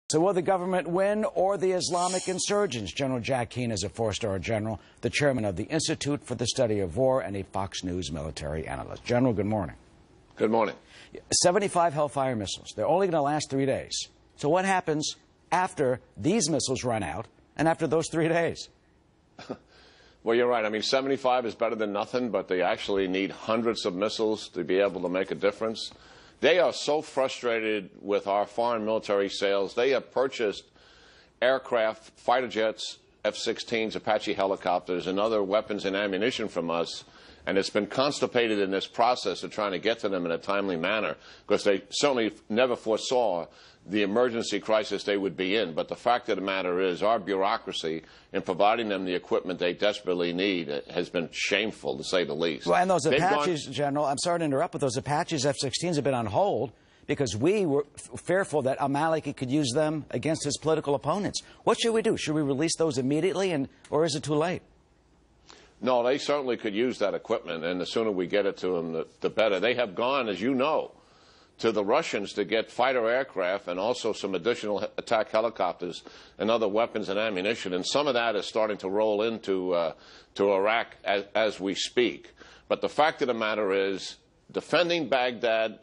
So will the government win or the Islamic insurgents? General Jack Keane is a four-star general, the chairman of the Institute for the Study of War, and a Fox News military analyst. General, good morning. Good morning. 75 Hellfire missiles. They're only going to last 3 days. So what happens after these missiles run out and after those 3 days? Well, you're right. I mean, 75 is better than nothing, but they actually need hundreds of missiles to be able to make a difference. They are so frustrated with our foreign military sales. They have purchased aircraft, fighter jets, F-16s, Apache helicopters, and other weapons and ammunition from us, and it's been constipated in this process of trying to get to them in a timely manner, because they certainly never foresaw the emergency crisis they would be in. But the fact of the matter is, our bureaucracy in providing them the equipment they desperately need has been shameful, to say the least. Well, and those Apaches, General, I'm sorry to interrupt, but those Apaches F-16s have been on hold because we were fearful that al-Maliki could use them against his political opponents. What should we do? Should we release those immediately, or is it too late? No, they certainly could use that equipment, and the sooner we get it to them, the better. They have gone, as you know, to the Russians to get fighter aircraft and also some additional attack helicopters and other weapons and ammunition. And some of that is starting to roll into to Iraq as we speak. But the fact of the matter is, defending Baghdad,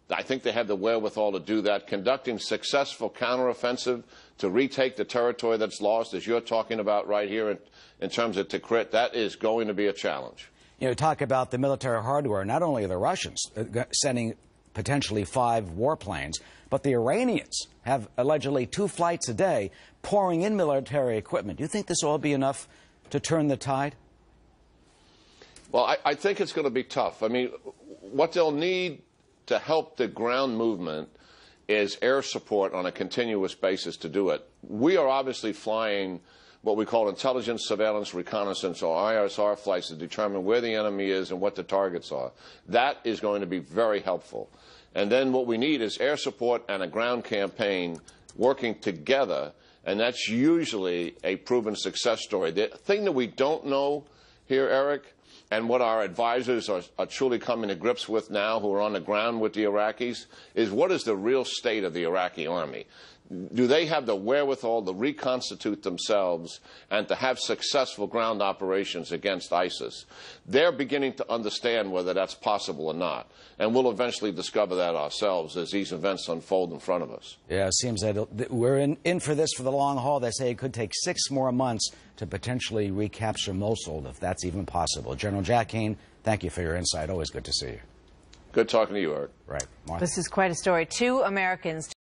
I think they have the wherewithal to do that. Conducting successful counteroffensive to retake the territory that's lost, as you're talking about right here in terms of Tikrit, that is going to be a challenge. You know, talk about the military hardware. Not only are the Russians sending potentially 5 warplanes, but the Iranians have allegedly 2 flights a day pouring in military equipment. Do you think this will all be enough to turn the tide? Well, I think it's going to be tough. I mean, what they'll need to help the ground movement is air support on a continuous basis to do it. We are obviously flying what we call intelligence, surveillance, reconnaissance, or ISR flights to determine where the enemy is and what the targets are. That is going to be very helpful. And then what we need is air support and a ground campaign working together, and that's usually a proven success story. The thing that we don't know here, Eric, and what our advisors are truly coming to grips with now, who are on the ground with the Iraqis, is what is the real state of the Iraqi army? Do they have the wherewithal to reconstitute themselves and to have successful ground operations against ISIS? They're beginning to understand whether that's possible or not, and we'll eventually discover that ourselves as these events unfold in front of us. Yeah, it seems that we're in for this for the long haul. They say it could take 6 more months to potentially recapture Mosul, if that's even possible. General Jack Keane, thank you for your insight. Always good to see you. Good talking to you, Eric. Right. Martha. This is quite a story. 2 Americans